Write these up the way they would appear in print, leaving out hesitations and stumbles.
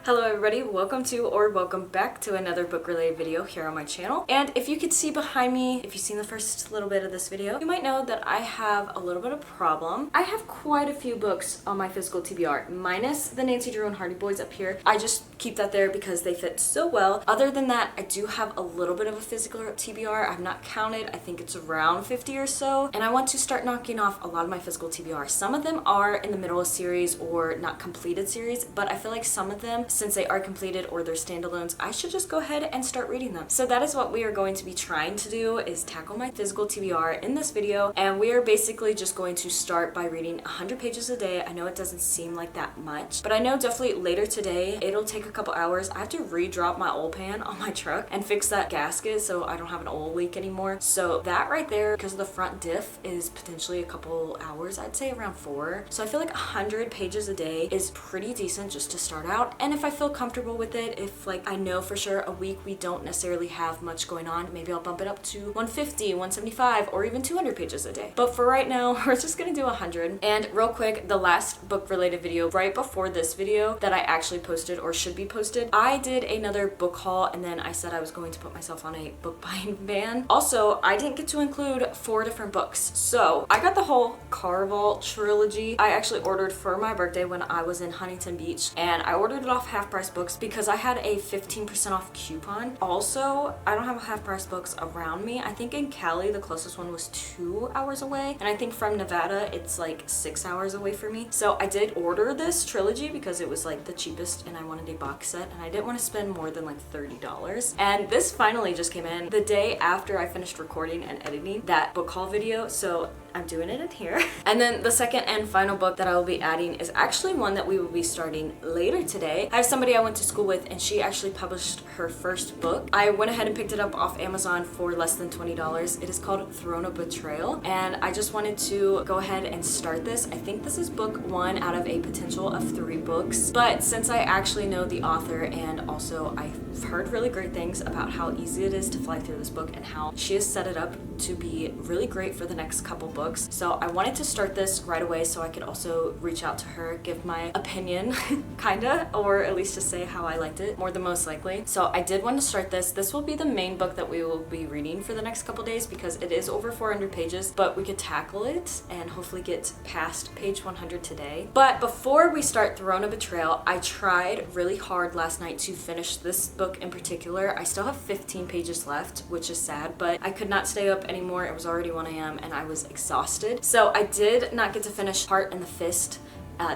Hello everybody, welcome to or welcome back to another book related video here on my channel. And if you could see behind me, if you've seen the first little bit of this video, you might know that I have a little bit of problem. I have quite a few books on my physical TBR, minus the Nancy Drew and Hardy Boys up here. I just keep that there because they fit so well. Other than that, I do have a little bit of a physical TBR. I've not counted, I think it's around 50 or so. And I want to start knocking off a lot of my physical TBR. Some of them are in the middle of series or not completed series, but I feel like some of them, since they are completed or they're standalones, I should just go ahead and start reading them. So that is what we are going to be trying to do, is tackle my physical TBR in this video. And we are basically just going to start by reading 100 pages a day. I know it doesn't seem like that much, but I know definitely later today, it'll take a couple hours. I have to re-drop my oil pan on my truck and fix that gasket so I don't have an oil leak anymore. So that right there, because of the front diff, is potentially a couple hours. I'd say around 4. So I feel like 100 pages a day is pretty decent just to start out. And if I feel comfortable with it, if like I know for sure a week we don't necessarily have much going on, maybe I'll bump it up to 150, 175, or even 200 pages a day. But for right now, we're just gonna do 100. And real quick, the last book related video right before this video that I actually posted or should be posted, I did another book haul and then I said I was going to put myself on a book buying ban. Also, I didn't get to include 4 different books. So I got the whole Caraval trilogy. I actually ordered for my birthday when I was in Huntington Beach, and I ordered it off Half Price Books because I had a 15% off coupon. Also, I don't have Half Price Books around me. I think in Cali the closest one was 2 hours away, and I think from Nevada it's like 6 hours away for me. So I did order this trilogy because it was like the cheapest and I wanted a box set and I didn't want to spend more than like $30. And this finally just came in the day after I finished recording and editing that book haul video, so I'm doing it in here. And then the second and final book that I will be adding is actually one that we will be starting later today. I have somebody I went to school with and she actually published her first book. I went ahead and picked it up off Amazon for less than $20. It is called Throne of Betrayal, and I just wanted to go ahead and start this. I think this is book 1 out of a potential of 3 books, but since I actually know the author and also I've heard really great things about how easy it is to fly through this book and how she has set it up to be really great for the next couple books. So I wanted to start this right away so I could also reach out to her, give my opinion kinda, or at least just say how I liked it more than most likely. So I did want to start this. This will be the main book that we will be reading for the next couple days because it is over 400 pages, but we could tackle it and hopefully get past page 100 today. But before we start Throne of Betrayal, I tried really hard last night to finish this book in particular. I still have 15 pages left, which is sad, but I could not stay up anymore. It was already 1 a.m. and I was exhausted. So I did not get to finish Heart and the Fist.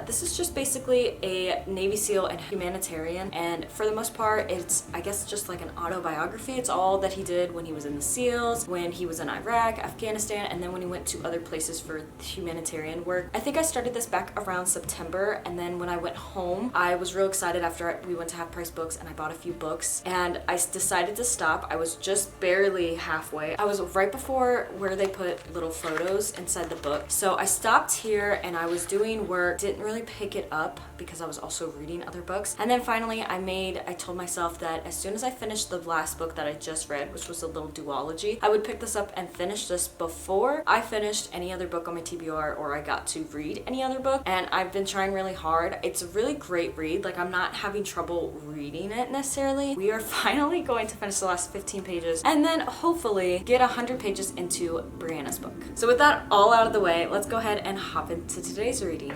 This is just basically a Navy SEAL and humanitarian, and for the most part it's, I guess, just like an autobiography. It's all that he did when he was in the SEALs, when he was in Iraq, Afghanistan, and then when he went to other places for humanitarian work. I think I started this back around September, and then when I went home I was real excited after we went to Half Price Books and I bought a few books, and I decided to stop. I was just barely halfway. I was right before where they put little photos inside the book. So I stopped here and I was doing work, didn't really pick it up because I was also reading other books. And then finally I told myself that as soon as I finished the last book that I just read, which was a little duology, I would pick this up and finish this before I finished any other book on my TBR or I got to read any other book. And I've been trying really hard. It's a really great read. Like, I'm not having trouble reading it necessarily. We are finally going to finish the last 15 pages and then hopefully get 100 pages into Brianna's book. So with that all out of the way, let's go ahead and hop into today's reading.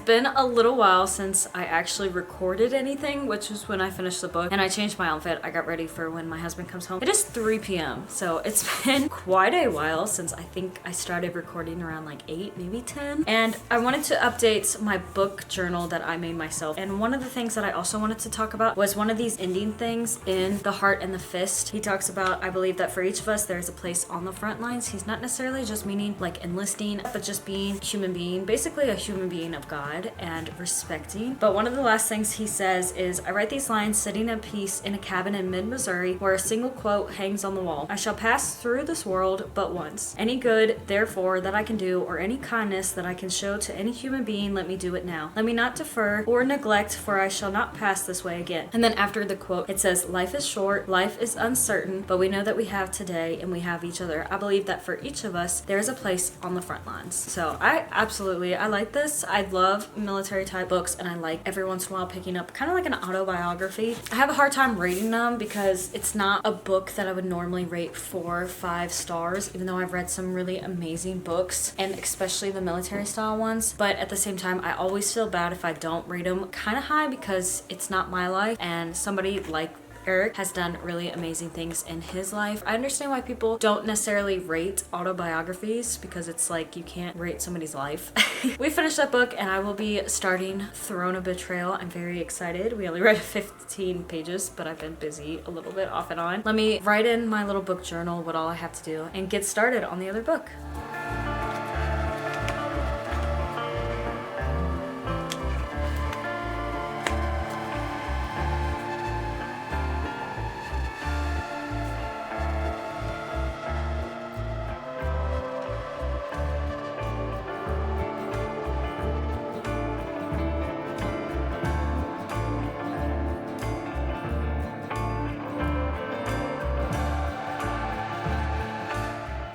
been a little while since I actually recorded anything, which was when I finished the book and I changed my outfit. I got ready for when my husband comes home. It is 3 p.m. so it's been quite a while since I think I started recording around like 8, maybe 10. And I wanted to update my book journal that I made myself. And one of the things that I also wanted to talk about was one of these ending things in The Heart and the Fist. He talks about, I believe that for each of us, there's a place on the front lines. He's not necessarily just meaning like enlisting, but just being a human being, basically a human being of God and respecting. But one of the last things he says is, I write these lines sitting at peace in a cabin in mid-Missouri where a single quote hangs on the wall. I shall pass through this world but once. Any good, therefore, that I can do, or any kindness that I can show to any human being, let me do it now. Let me not defer or neglect, for I shall not pass this way again. And then after the quote, it says, life is short, life is uncertain, but we know that we have today and we have each other. I believe that for each of us, there is a place on the front lines. So I like this. I love military type books, and I like every once in a while picking up kind of like an autobiography. I have a hard time rating them because it's not a book that I would normally rate 4 or 5 stars, even though I've read some really amazing books, and especially the military style ones. But at the same time, I always feel bad if I don't rate them kind of high because it's not my life, and somebody like Eric has done really amazing things in his life. I understand why people don't necessarily rate autobiographies because it's like you can't rate somebody's life. We finished that book and I will be starting Throne of Betrayal. I'm very excited. We only read 15 pages, but I've been busy a little bit off and on. Let me write in my little book journal what all I have to do and get started on the other book.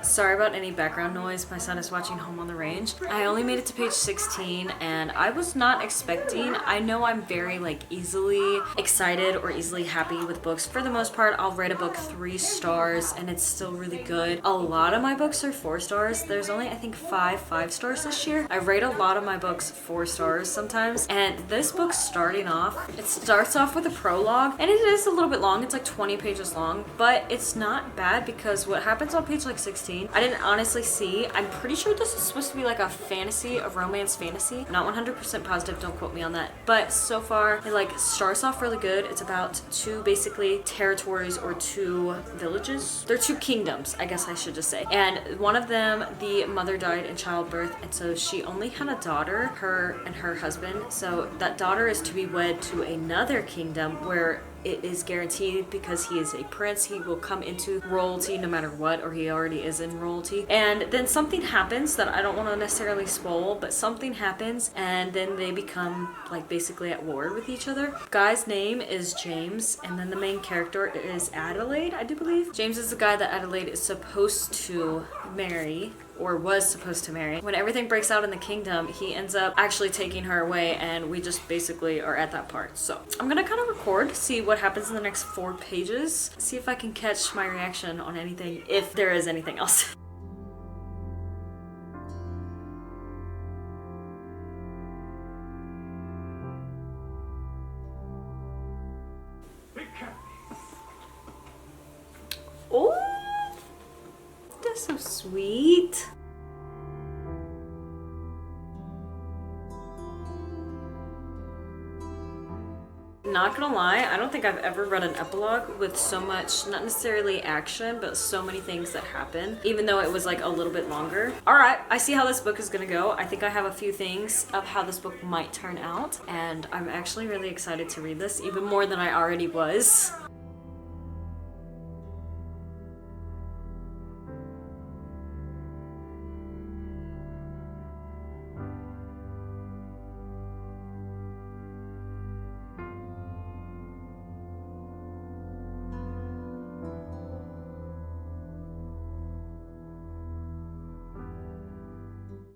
Sorry about any background noise. My son is watching Home on the Range. I only made it to page 16 and I was not expecting. I know I'm very like easily excited or easily happy with books. For the most part, I'll rate a book 3 stars and it's still really good. A lot of my books are 4 stars. There's only I think 5 stars this year. I rate a lot of my books 4 stars sometimes. And this book starting off, it starts off with a prologue and it is a little bit long. It's like 20 pages long, but it's not bad because what happens on page like 16, I didn't honestly see. I'm pretty sure this is supposed to be like a fantasy, a romance fantasy. Not 100% positive, don't quote me on that. But so far, it like starts off really good. It's about 2 basically territories or 2 villages. They're 2 kingdoms, I guess I should just say. And one of them, the mother died in childbirth. And so she only had a daughter, her and her husband. So that daughter is to be wed to another kingdom where it is guaranteed because he is a prince, he will come into royalty no matter what, or he already is in royalty. And then something happens that I don't want to necessarily spoil, but something happens and then they become like basically at war with each other. Guy's name is James, and then the main character is Adelaide, I do believe. James is the guy that Adelaide is supposed to marry, or was supposed to marry. When everything breaks out in the kingdom, he ends up actually taking her away, and we just basically are at that part. So I'm gonna kind of record, see what happens in the next 4 pages, see if I can catch my reaction on anything, if there is anything else. Oh, that's so sweet. Not gonna lie, I don't think I've ever read an epilogue with so much, not necessarily action, but so many things that happen, even though it was like a little bit longer. All right, I see how this book is gonna go. I think I have a few things of how this book might turn out, and I'm actually really excited to read this, even more than I already was.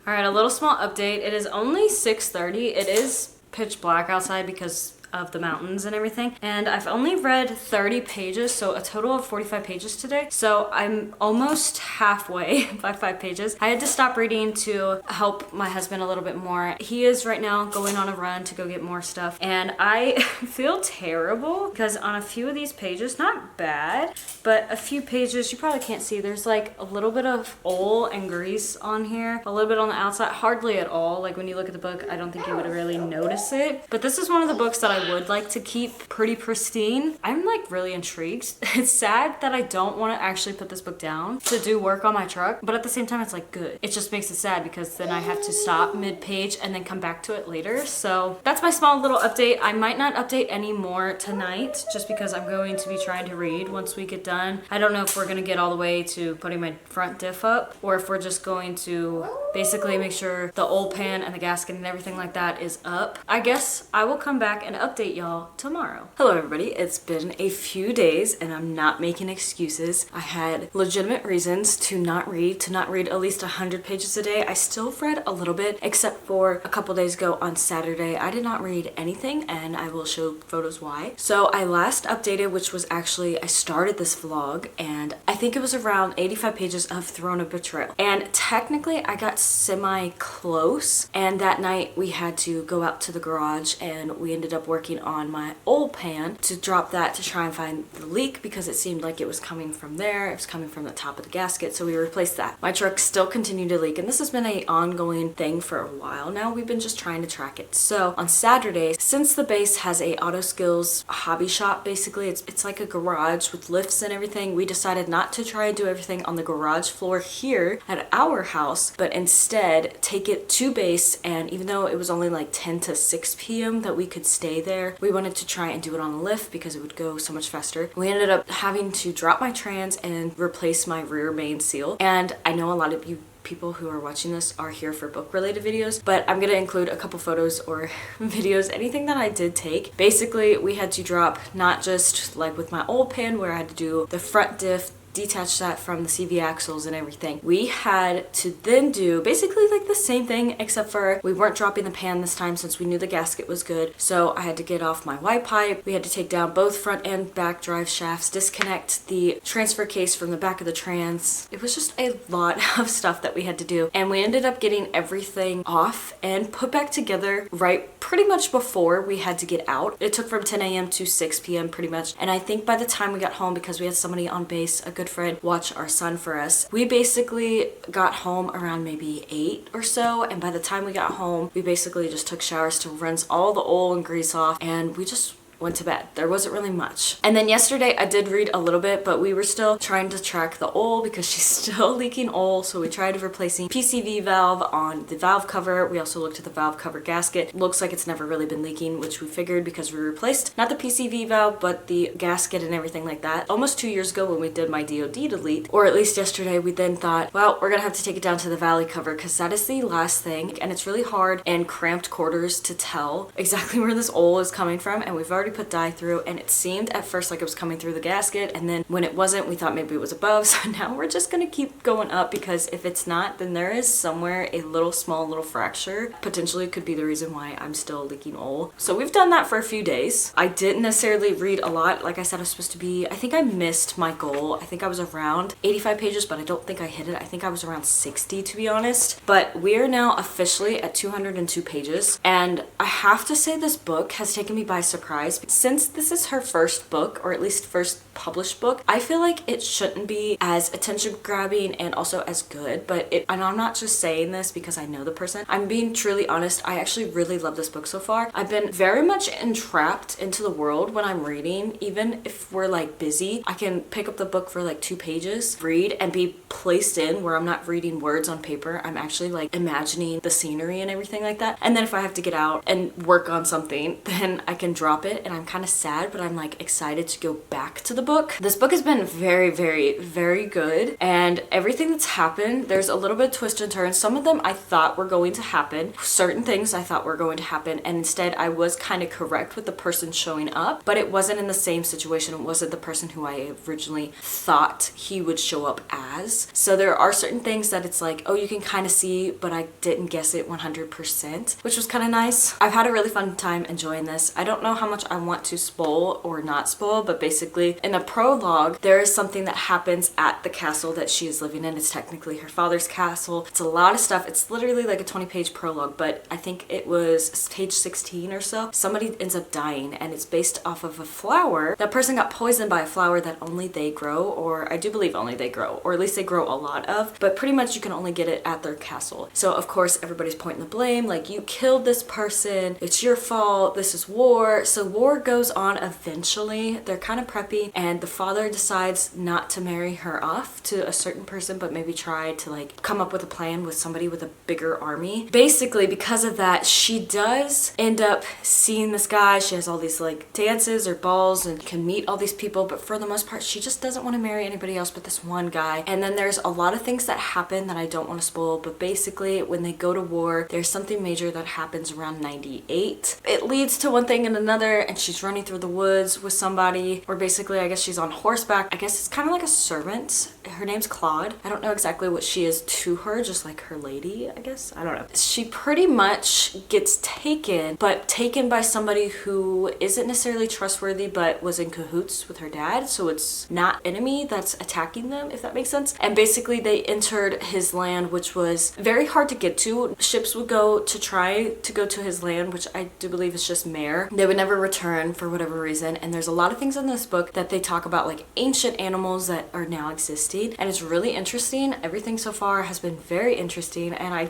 All right, a little small update. It is only 6:30. It is pitch black outside because of the mountains and everything. And I've only read 30 pages, so a total of 45 pages today. So I'm almost halfway by 5 pages. I had to stop reading to help my husband a little bit more. He is right now going on a run to go get more stuff. And I feel terrible because on a few of these pages, not bad, but a few pages, you probably can't see, there's like a little bit of oil and grease on here, a little bit on the outside, hardly at all. Like when you look at the book, I don't think you would really notice it. But this is one of the books that I would like to keep pretty pristine. I'm like really intrigued. It's sad that I don't want to actually put this book down to do work on my truck, but at the same time it's like good. It just makes it sad because then I have to stop mid-page and then come back to it later. So that's my small little update. I might not update any more tonight just because I'm going to be trying to read once we get done. I don't know if we're gonna get all the way to putting my front diff up or if we're just going to basically make sure the oil pan and the gasket and everything like that is up. I guess I will come back and update y'all tomorrow. Hello everybody, it's been a few days and I'm not making excuses. I had legitimate reasons to not read at least 100 pages a day. I still read a little bit, except for a couple days ago on Saturday. I did not read anything and I will show photos why. So I last updated, which was actually, I started this vlog and I think it was around 85 pages of Throne of Betrayal. And technically I got semi-close, and that night we had to go out to the garage and we ended up working on my oil pan to drop that to try and find the leak because it seemed like it was coming from there. It was coming from the top of the gasket, so we replaced that. My truck still continued to leak, and this has been an ongoing thing for a while now. We've been just trying to track it. So on Saturday, since the base has a auto skills hobby shop, basically it's like a garage with lifts and everything, we decided not to try and do everything on the garage floor here at our house, but instead take it to base. And even though it was only like 10 to 6 p.m. that we could stay there, we wanted to try and do it on a lift because it would go so much faster. We ended up having to drop my trans and replace my rear main seal. And I know a lot of you people who are watching this are here for book related videos, but I'm gonna include a couple photos or videos, anything that I did take. Basically, we had to drop not just like with my old pan where I had to do the front diff, detach that from the CV axles and everything. We had to then do basically like the same thing, except for we weren't dropping the pan this time since we knew the gasket was good. So I had to get off my Y pipe. We had to take down both front and back drive shafts, disconnect the transfer case from the back of the trans. It was just a lot of stuff that we had to do. And we ended up getting everything off and put back together right pretty much before we had to get out. It took from 10 a.m. to 6 p.m. pretty much. And I think by the time we got home, because we had somebody on base, a good friend, watch our son for us, we basically got home around maybe 8 or so. And by the time we got home, we basically just took showers to rinse all the oil and grease off, and we just went to bed. There wasn't really much. And then yesterday I did read a little bit, but we were still trying to track the oil because she's still leaking oil. So we tried replacing PCV valve on the valve cover. We also looked at the valve cover gasket. Looks like it's never really been leaking, which we figured because we replaced not the PCV valve, but the gasket and everything like that almost 2 years ago when we did my DOD delete, or at least yesterday. We then thought, well, we're gonna have to take it down to the valley cover because that is the last thing, and it's really hard in cramped quarters to tell exactly where this oil is coming from. And we've already put dye through, and it seemed at first like it was coming through the gasket, and then when it wasn't, we thought maybe it was above. So now we're just gonna keep going up, because if it's not, then there is somewhere a small little fracture. Potentially could be the reason why I'm still leaking oil. So we've done that for a few days. I didn't necessarily read a lot. Like I said, I was supposed to be, I think I missed my goal. I think I was around 85 pages, but I don't think I hit it. I think I was around 60 to be honest. But we are now officially at 202 pages, and I have to say this book has taken me by surprise. Since this is her first book, or at least first published book, I feel like it shouldn't be as attention grabbing and also as good, but and I'm not just saying this because I know the person. I'm being truly honest. I actually really love this book so far. I've been very much entrapped into the world when I'm reading. Even if we're like busy, I can pick up the book for like 2 pages, read, and be placed in where I'm not reading words on paper. I'm actually like imagining the scenery and everything like that. And then if I have to get out and work on something, then I can drop it and I'm kind of sad, but I'm like excited to go back to the book. This book has been very, very, very good, and everything that's happened, there's a little bit of twist and turns. Some of them I thought were going to happen. Certain things I thought were going to happen, and instead I was kind of correct with the person showing up, but it wasn't in the same situation. It wasn't the person who I originally thought he would show up as. So there are certain things that it's like, oh, you can kind of see, but I didn't guess it 100%, which was kind of nice. I've had a really fun time enjoying this. I don't know how much I want to spoil or not spoil, but basically in the prologue, there is something that happens at the castle that she is living in. It's technically her father's castle. It's a lot of stuff. It's literally like a 20-page prologue, but I think it was page 16 or so. Somebody ends up dying, and it's based off of a flower. That person got poisoned by a flower that only they grow, or I do believe only they grow, or at least they grow a lot of, but pretty much you can only get it at their castle. So of course everybody's pointing the blame, like, you killed this person, it's your fault, this is war. So war goes on eventually. They're kind of preppy, and the father decides not to marry her off to a certain person, but maybe try to like come up with a plan with somebody with a bigger army. Basically, because of that, she does end up seeing this guy. She has all these like dances or balls and can meet all these people, but for the most part she just doesn't want to marry anybody else but this one guy. And then there's a lot of things that happen that I don't want to spoil, but basically when they go to war, there's something major that happens around 98. It leads to one thing and another, and she's running through the woods with somebody, or basically I guess she's on horseback. I guess it's kind of like a servant. Her name's Claude. I don't know exactly what she is to her, just like her lady, I guess. I don't know. She pretty much gets taken, but taken by somebody who isn't necessarily trustworthy, but was in cahoots with her dad, so it's not enemy that's attacking them, if that makes sense. And basically they entered his land, which was very hard to get to. Ships would go to try to go to his land, which I do believe is just Mare. They would never return for whatever reason, and there's a lot of things in this book that they talk about, like ancient animals that are now existing, and it's really interesting. Everything so far has been very interesting, and I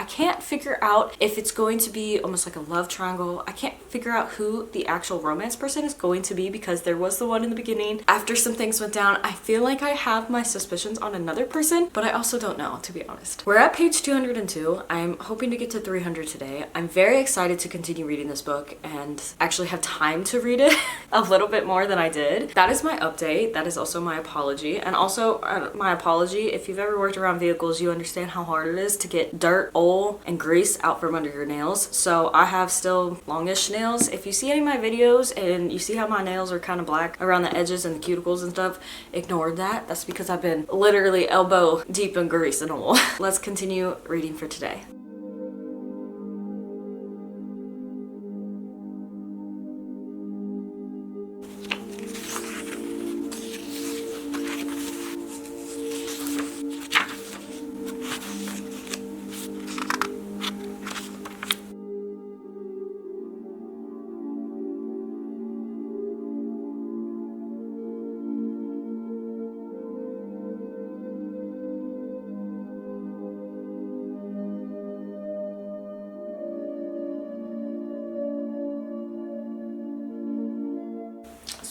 can't figure out if it's going to be almost like a love triangle. I can't figure out who the actual romance person is going to be, because there was the one in the beginning. After some things went down, I feel like I have my suspicions on another person, but I also don't know, to be honest. We're at page 202. I'm hoping to get to 300 today. I'm very excited to continue reading this book and actually have time to read it a little bit more than I did. That is my update. That is also my apology. And also my apology, if you've ever worked around vehicles, you understand how hard it is to get dirt, oil, and grease out from under your nails. So I have still longish nails. If you see any of my videos and you see how my nails are kind of black around the edges and the cuticles and stuff, ignore that. That's because I've been literally elbow deep in grease and oil. Let's continue reading for today.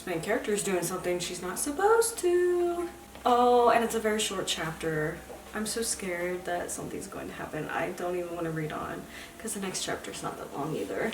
Main character is doing something she's not supposed to. Oh, and it's a very short chapter. I'm so scared that something's going to happen. I don't even want to read on because the next chapter is not that long either.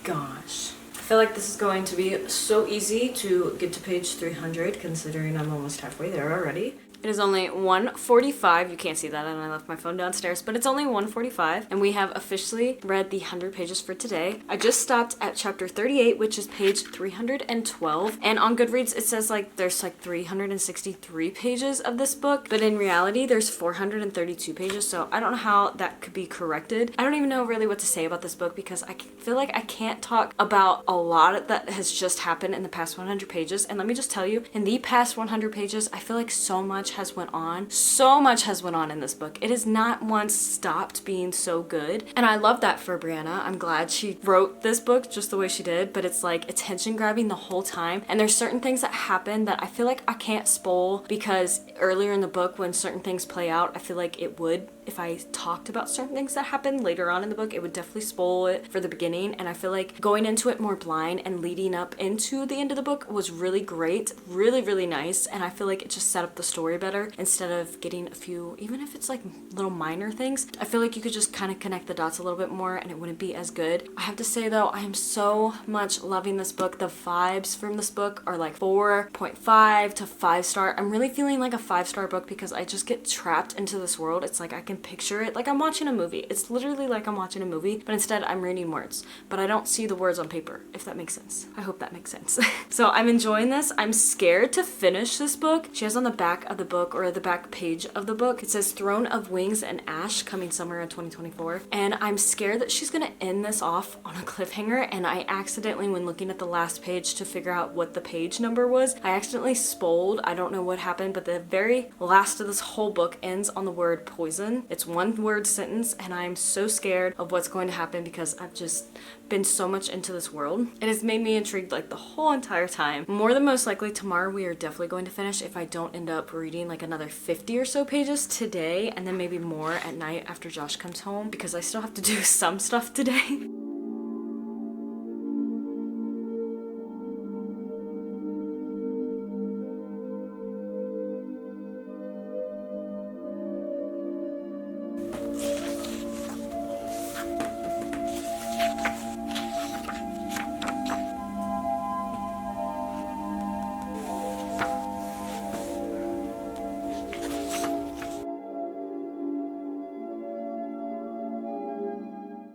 Gosh. I feel like this is going to be so easy to get to page 300 considering I'm almost halfway there already. It is only 1:45. You can't see that, and I left my phone downstairs, but it's only 1:45, and we have officially read the 100 pages for today. I just stopped at chapter 38, which is page 312, and on Goodreads it says like there's like 363 pages of this book, but in reality there's 432 pages, so I don't know how that could be corrected. I don't even know really what to say about this book because I feel like I can't talk about a lot that has just happened in the past 100 pages, and let me just tell you, in the past 100 pages, I feel like so much has went on. So much has went on in this book. It has not once stopped being so good. And I love that for Brianna. I'm glad she wrote this book just the way she did, but it's like attention grabbing the whole time. And there's certain things that happen that I feel like I can't spoil, because earlier in the book when certain things play out, I feel like it would, if I talked about certain things that happen later on in the book, it would definitely spoil it for the beginning. And I feel like going into it more blind and leading up into the end of the book was really great, really, really nice. And I feel like it just set up the story better instead of getting a few, even if it's like little minor things. I feel like you could just kind of connect the dots a little bit more and it wouldn't be as good. I have to say though, I am so much loving this book. The vibes from this book are like 4.5 to 5-star. I'm really feeling like a 5-star book because I just get trapped into this world. It's like I can picture it like I'm watching a movie. It's literally like I'm watching a movie, but instead I'm reading words, but I don't see the words on paper, if that makes sense. I hope that makes sense. So I'm enjoying this. I'm scared to finish this book. She has on the back of the book, or the back page of the book, it says Throne of Wings and Ash, coming somewhere in 2024. And I'm scared that she's gonna end this off on a cliffhanger. And I accidentally, when looking at the last page to figure out what the page number was, I accidentally spoiled. I don't know what happened, but the very last of this whole book ends on the word poison. It's one word sentence, and I'm so scared of what's going to happen because I've just been so much into this world. It has made me intrigued like the whole entire time. More than most likely tomorrow we are definitely going to finish, if I don't end up reading like another 50 or so pages today, and then maybe more at night after Josh comes home, because I still have to do some stuff today.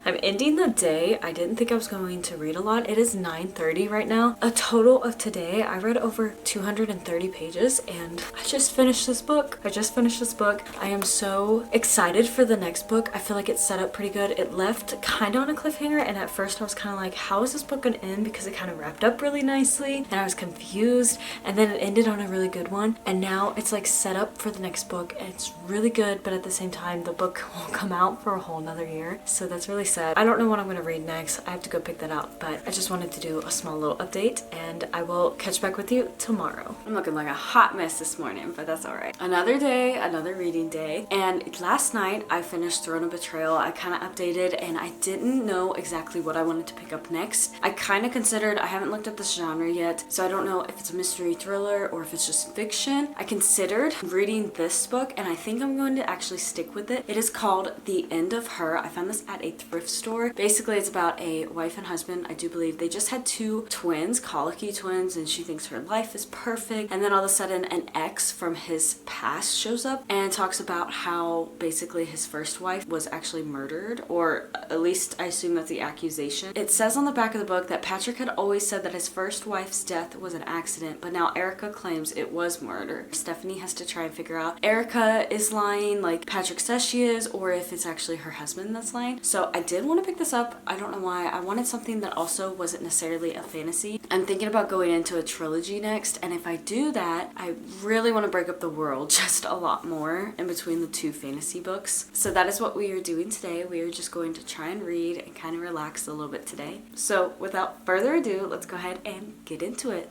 I'm ending the day. I didn't think I was going to read a lot. It is 9:30 right now. A total of today, I read over 230 pages, and I just finished this book. I am so excited for the next book. I feel like it's set up pretty good. It left kind of on a cliffhanger, and at first I was kind of like, how is this book gonna end? Because it kind of wrapped up really nicely, and I was confused, and then it ended on a really good one, and now it's like set up for the next book, and it's really good, but at the same time, the book won't come out for a whole nother year, so that's really sad. I don't know what I'm gonna read next. I have to go pick that out, but I just wanted to do a small little update, and I will catch back with you tomorrow. I'm looking like a hot mess this morning, but that's all right. Another day, another reading day, and last night I finished Throne of Betrayal. I kind of updated, and I didn't know exactly what I wanted to pick up next. I kind of considered, I haven't looked at this genre yet, so I don't know if it's a mystery thriller or if it's just fiction. I considered reading this book, and I think I'm going to actually stick with it. It is called The End of Her. I found this at a thrift store. Basically, it's about a wife and husband. I do believe they just had 2 twins, colicky twins, and she thinks her life is perfect. And then all of a sudden, an ex from his past shows up and talks about how basically his first wife was actually murdered, or at least I assume that's the accusation. It says on the back of the book that Patrick had always said that his first wife's death was an accident, but now Erica claims it was murder. Stephanie has to try and figure out Erica is lying like Patrick says she is, or if it's actually her husband that's lying. So I did want to pick this up. I don't know why. I wanted something that also wasn't necessarily a fantasy. I'm thinking about going into a trilogy next, and if I do that, I really want to break up the world just a lot more in between the 2 fantasy books. So that is what we are doing today. We are just going to try and read and kind of relax a little bit today. So without further ado, let's go ahead and get into it.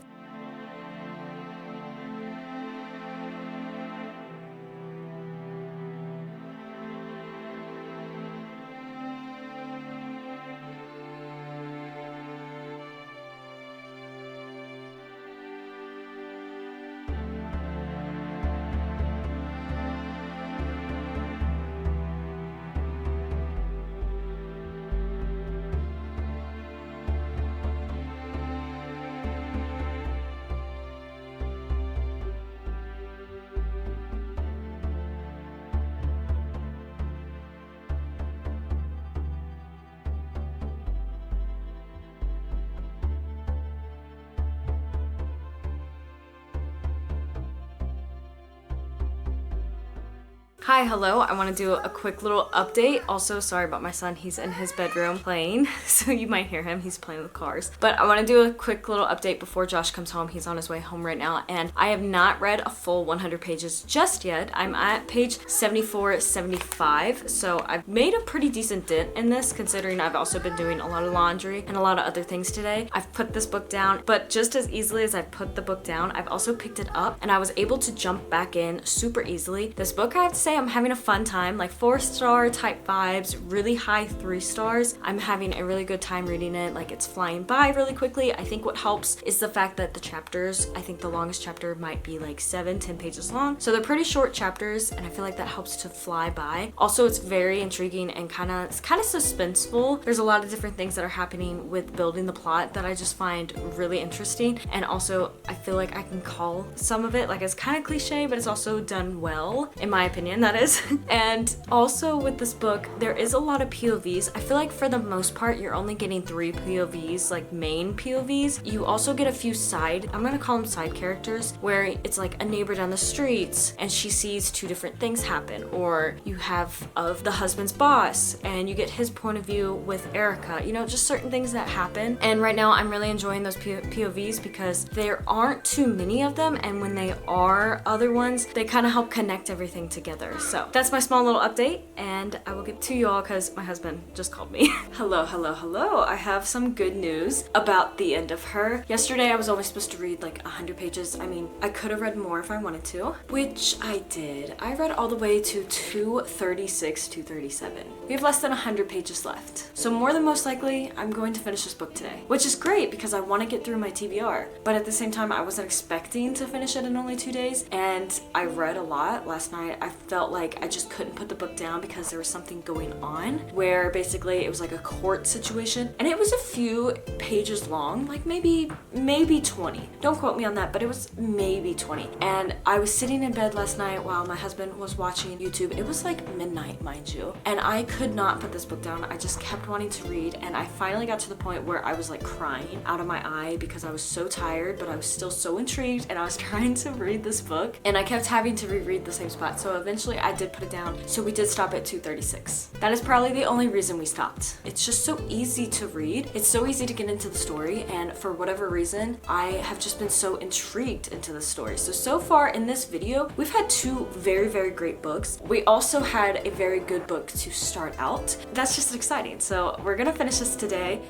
Hi, hello. I want to do a quick little update. Also, sorry about my son. He's in his bedroom playing, so you might hear him. He's playing with cars. But I want to do a quick little update before Josh comes home. He's on his way home right now, and I have not read a full 100 pages just yet. I'm at page 74, 75, so I've made a pretty decent dent in this, considering I've also been doing a lot of laundry and a lot of other things today. I've put this book down, but just as easily as I put the book down, I've also picked it up, and I was able to jump back in super easily. This book, I have to say, I'm having a fun time, like 4-star type vibes, really high 3 stars. I'm having a really good time reading it. Like, it's flying by really quickly. I think what helps is the fact that the chapters, I think the longest chapter might be like 7-10 pages long. So they're pretty short chapters, and I feel like that helps to fly by. Also, it's very intriguing and it's kind of suspenseful. There's a lot of different things that are happening with building the plot that I just find really interesting. And also, I feel like I can call some of it, like, it's kind of cliche, but it's also done well, in my opinion, that is. And also with this book, there is a lot of POVs. I feel like for the most part, you're only getting 3 POVs, like main POVs. You also get a few I'm gonna call them side characters, where it's like a neighbor down the street and she sees 2 different things happen. Or you have of the husband's boss and you get his point of view with Erica, you know, just certain things that happen. And right now I'm really enjoying those POVs because there aren't too many of them, and when they are other ones, they kind of help connect everything together. So that's my small little update, and I will get to you all because my husband just called me. Hello, hello, hello. I have some good news about the end of her. Yesterday I was only supposed to read like 100 pages. I mean, I could have read more if I wanted to, which I did. I read all the way to 236, 237. We have less than 100 pages left. So more than most likely, I'm going to finish this book today, which is great because I want to get through my TBR. But at the same time, I wasn't expecting to finish it in only 2 days, and I read a lot last night. I felt like I just couldn't put the book down because there was something going on where basically it was like a court situation, and it was a few pages long, like maybe 20. Don't quote me on that, but it was maybe 20. And I was sitting in bed last night while my husband was watching YouTube. It was like midnight, mind you, and I could not put this book down. I just kept wanting to read, and I finally got to the point where I was like crying out of my eye because I was so tired, but I was still so intrigued, and I was trying to read this book, and I kept having to reread the same spot. So eventually I did put it down. So we did stop at 236. That is probably the only reason we stopped. It's just so easy to read. It's so easy to get into the story, and for whatever reason, I have just been so intrigued into the story. So far in this video, we've had 2 very, very great books. We also had a very good book to start out. That's just exciting. So we're gonna finish this today.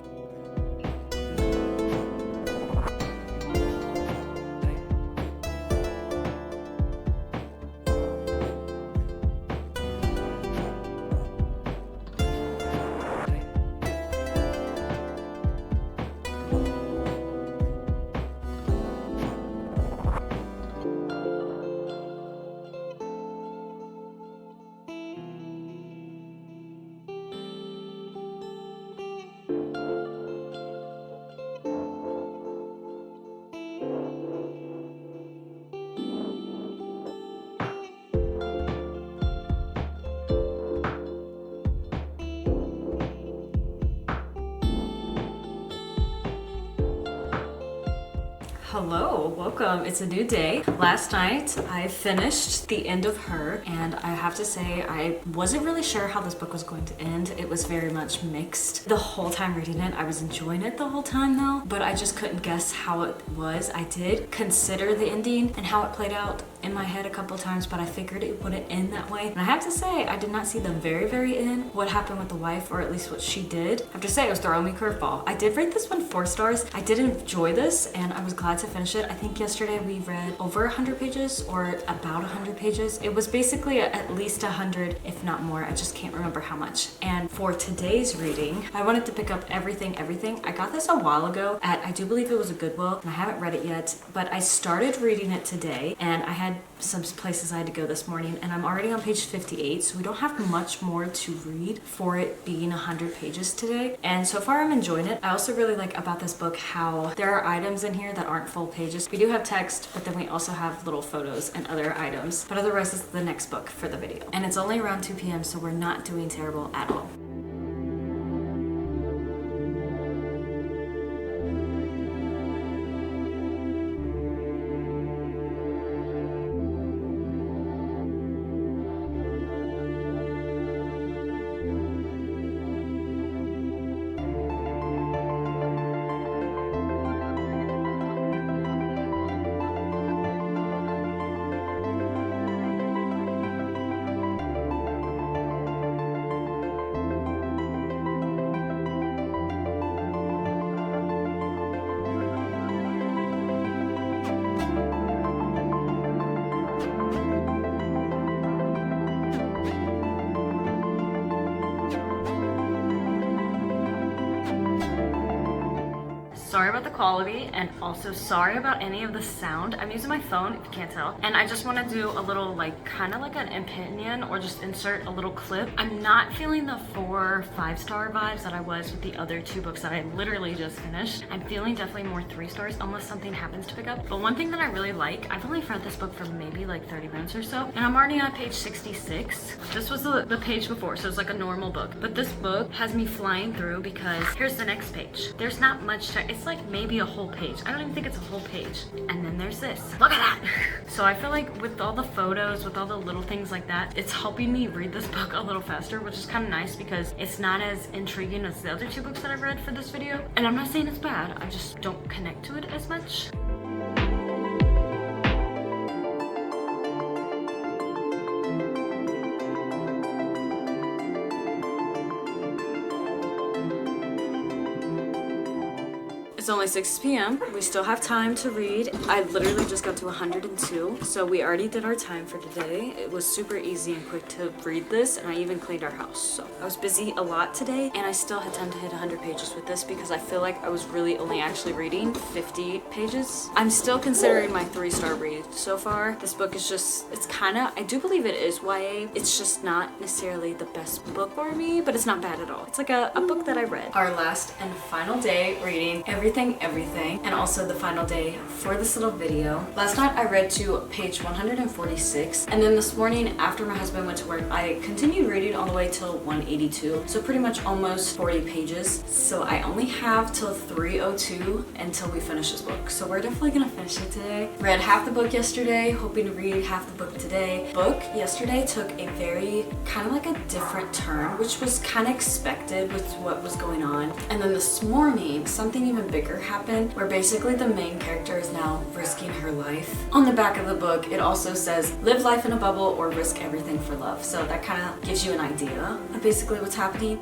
Hello, welcome. It's a new day. Last night I finished the end of her, and I have to say I wasn't really sure how this book was going to end. It was very much mixed. The whole time reading it, I was enjoying it the whole time though, but I just couldn't guess how it was. I did consider the ending and how it played out in my head a couple of times, but I figured it wouldn't end that way. And I have to say, I did not see the very, very end, what happened with the wife, or at least what she did. I have to say, it was throwing me a curveball. I did rate this one 4 stars. I did enjoy this, and I was glad to finish it. I think yesterday we read over 100 pages, or about 100 pages. It was basically at least 100, if not more. I just can't remember how much. And for today's reading, I wanted to pick up everything. I got this a while ago at, I do believe it was a Goodwill, and I haven't read it yet, but I started reading it today, and I had some places I had to go this morning, and I'm already on page 58, so we don't have much more to read for it being 100 pages today. And so far I'm enjoying it. I also really like about this book how there are items in here that aren't full pages. We do have text, but then we also have little photos and other items, but otherwise it's the next book for the video. And it's only around 2 p.m, so we're not doing terrible at all. sorry about the quality, and also sorry about any of the sound. I'm using my phone, if you can't tell, and I just want to do a little like kind of like an opinion or just insert a little clip. I'm not feeling the 4 5-star vibes that I was with the other 2 books that I literally just finished. I'm feeling definitely more 3 stars unless something happens to pick up. But one thing that I really like, I've only read this book for maybe like 30 minutes or so, and I'm already on page 66. This was the page before, so it's like a normal book, but this book has me flying through because here's the next page. There's not much text. It's like maybe a whole page. I don't even think it's a whole page. And then there's this. Look at that. So I feel like with all the photos, with all the little things like that, it's helping me read this book a little faster, which is kind of nice because it's not as intriguing as the other 2 books that I've read for this video. And I'm not saying it's bad, I just don't connect to it as much. It's only 6 p.m. We still have time to read. I literally just got to 102, so we already did our time for today. It was super easy and quick to read this, and I even cleaned our house. So I was busy a lot today, and I still had time to hit 100 pages with this because I feel like I was really only actually reading 50 pages. I'm still considering my 3-star read so far. This book is just, it's kind of, I do believe it is YA. It's just not necessarily the best book for me, but it's not bad at all. It's like a book that I read. Our last and final day reading everything, and also the final day for this little video. Last night I read to page 146, and then this morning after my husband went to work, I continued reading all the way till 182, so pretty much almost 40 pages. So I only have till 302 until we finish this book, so we're definitely gonna finish it today. Read half the book yesterday, hoping to read half the book today. Book yesterday took a very kind of like a different turn, which was kind of expected with what was going on. And then this morning something even bigger happened where basically the main character is now risking her life. On the back of the book it also says live life in a bubble or risk everything for love, so that kind of gives you an idea of basically what's happening.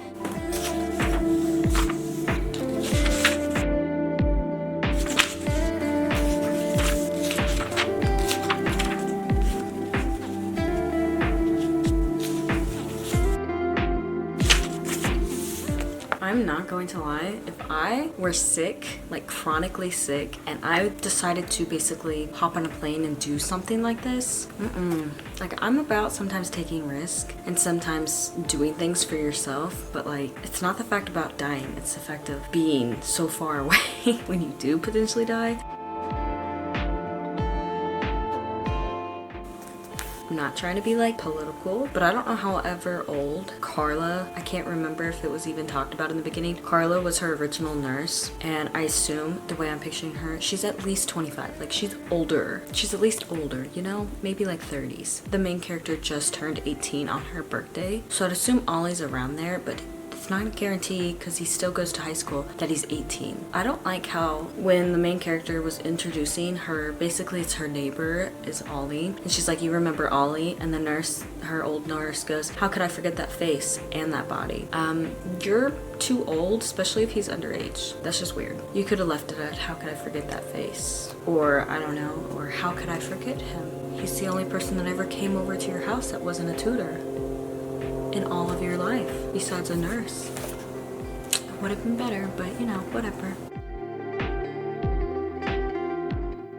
I'm not going to lie, if I were sick, like chronically sick, and I decided to basically hop on a plane and do something like this, like I'm about sometimes taking risk and sometimes doing things for yourself, but like it's not the fact about dying, it's the fact of being so far away when you do potentially die. I'm not trying to be like political, but I don't know however old Carla, I can't remember if it was even talked about in the beginning. Carla was her original nurse, and I assume the way I'm picturing her, she's at least 25. Like she's older. She's at least older, you know, maybe like 30s. The main character just turned 18 on her birthday, so I'd assume Ollie's around there, but it's not a guarantee because he still goes to high school that he's 18. I don't like how when the main character was introducing her, basically it's her neighbor is Ollie, and she's like, you remember Ollie? And the nurse, her old nurse goes, how could I forget that face and that body? You're too old, especially if he's underage. That's just weird. You could have left it at how could I forget that face? Or I don't know, or how could I forget him? He's the only person that ever came over to your house that wasn't a tutor in all of your life, besides a nurse. It would have been better, but you know, whatever.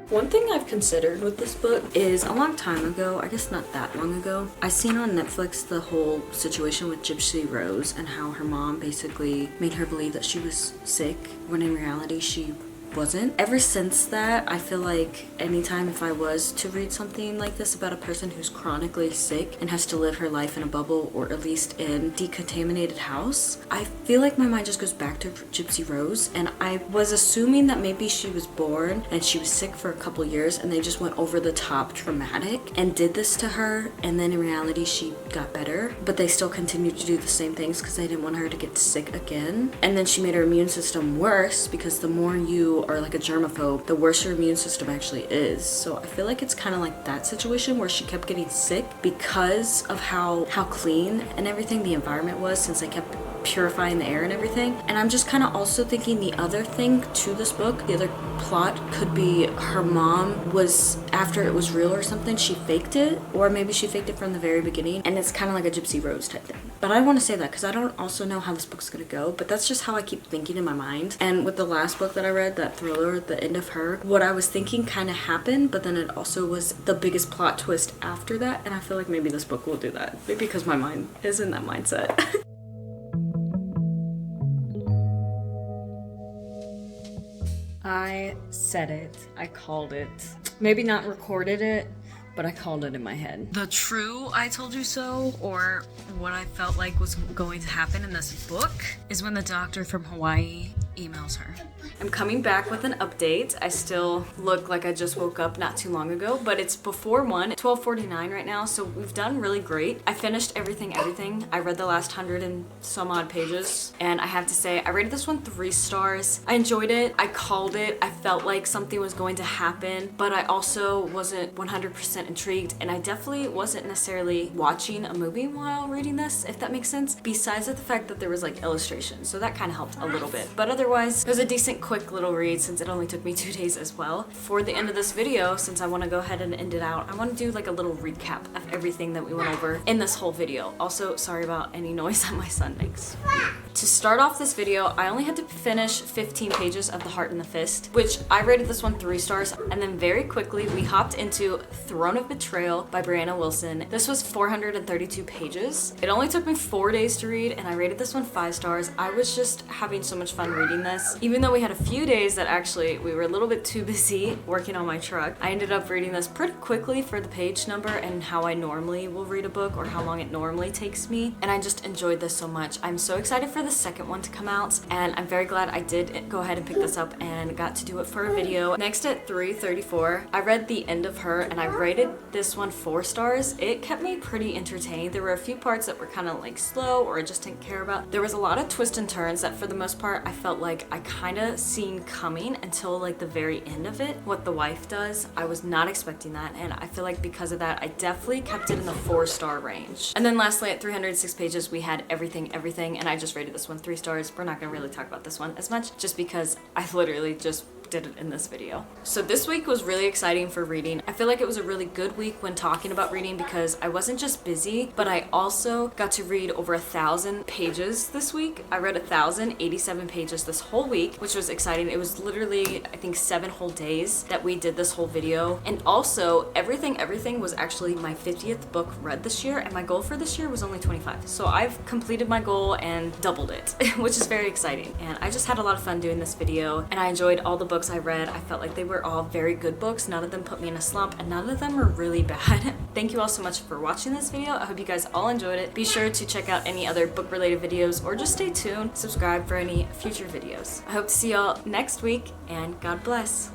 One thing I've considered with this book is a long time ago, I guess not that long ago, I seen on Netflix the whole situation with Gypsy Rose and how her mom basically made her believe that she was sick when in reality she wasn't. Ever since that, I feel like anytime if I was to read something like this about a person who's chronically sick and has to live her life in a bubble or at least in decontaminated house, I feel like my mind just goes back to Gypsy Rose, and I was assuming that maybe she was born and she was sick for a couple years and they just went over the top dramatic and did this to her, and then in reality she got better, but they still continued to do the same things because they didn't want her to get sick again. And then she made her immune system worse because the more you are like a germaphobe, the worse your immune system actually is. So I feel like it's kind of like that situation where she kept getting sick because of how clean and everything the environment was, since they kept purifying the air and everything. And I'm just kind of also thinking the other thing to this book, the other plot could be her mom was, after it was real or something, she faked it, or maybe she faked it from the very beginning, and it's kind of like a Gypsy Rose type thing. But I don't want to say that because I don't also know how this book's gonna go, but that's just how I keep thinking in my mind. And with the last book that I read, that thriller, The End of Her, what I was thinking kind of happened, but then it also was the biggest plot twist after that, and I feel like maybe this book will do that. Maybe because my mind is in that mindset. I said it. I called it. Maybe not recorded it, but I called it in my head. The true I told you so, or what I felt like was going to happen in this book, is when the doctor from Hawaii emails her. I'm coming back with an update. I still look like I just woke up not too long ago, but it's before 1, 12:49 right now, so we've done really great. I finished everything. I read the last 100 and some odd pages, and I have to say, I rated this one 3 stars. I enjoyed it. I called it. I felt like something was going to happen, but I also wasn't 100% intrigued, and I definitely wasn't necessarily watching a movie while reading this, if that makes sense, besides the fact that there was like illustrations, so that kind of helped a little bit. But otherwise, it was a decent quick little read since it only took me 2 days as well. For the end of this video, since I want to go ahead and end it out, I want to do like a little recap of everything that we went over in this whole video. Also, sorry about any noise that my son makes. To start off this video, I only had to finish 15 pages of The Heart and the Fist, which I rated this one 3 stars, and then very quickly we hopped into Throne of Betrayal by Brianna Wilson. This was 432 pages. It only took me 4 days to read, and I rated this one 5 stars. I was just having so much fun reading this. Even though we had a few days that actually we were a little bit too busy working on my truck, I ended up reading this pretty quickly for the page number and how I normally will read a book, or how long it normally takes me, and I just enjoyed this so much. I'm so excited for the second one to come out, and I'm very glad I did go ahead and pick this up and got to do it for a video. Next, at 3:34, I read The End of Her, and I rated this one 4 stars. It kept me pretty entertained. There were a few parts that were kind of like slow, or I just didn't care about. There was a lot of twists and turns that for the most part I felt like I kind of seen coming until like the very end of it. What the wife does, I was not expecting that, and I feel like because of that I definitely kept it in the 4-star range. And then lastly, at 306 pages, we had Everything, and I just rated this one 3 stars. We're not gonna really talk about this one as much just because I literally just did it in this video. So this week was really exciting for reading. I feel like it was a really good week when talking about reading because I wasn't just busy, but I also got to read over 1,000 pages this week. I read 1,087 pages this whole week, which was exciting. It was literally, I think, 7 whole days that we did this whole video. And also, Everything was actually my 50th book read this year, and my goal for this year was only 25. So I've completed my goal and doubled it, which is very exciting. And I just had a lot of fun doing this video, and I enjoyed all the books I read. I felt like they were all very good books. None of them put me in a slump, and none of them were really bad. Thank you all so much for watching this video. I hope you guys all enjoyed it. Be sure to check out any other book related videos, or just stay tuned, subscribe for any future videos. I hope to see y'all next week, and God bless.